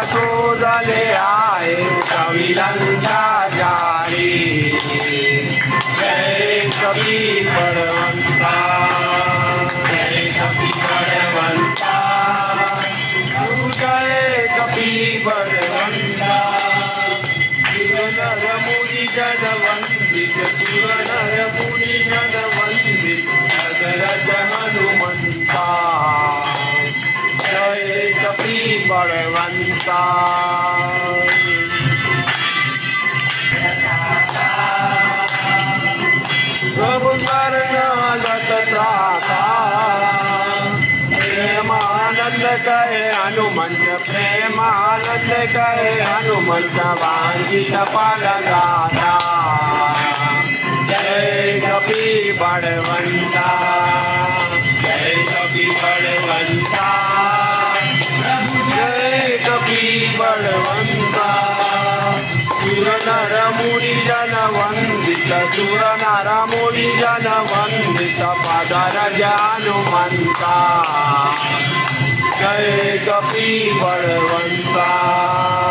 शोधले आए कवि लंका जारी। जय कवि बलवंता, जय कवि बलवंता, जय कवि बलवंता। सुर नर मुनि जन वंदित, सुर नर मुनि जन वंदित, अग्रज हनुमंता। जय कपि बलवंता। प्रभु शरणगत त्राता, प्रेमानंद कहे हनुमंत, प्रेमानंद कहे हनुमंत, वांछित फल दाता। जय कपि बलवंता, जय कपि बलवंता, जय कपि बलवंता। सुर नर मुनि जन वंदित, सुर नर मुनि जन वंदित, पदरज हनुमंता। जय कपि बलवंता।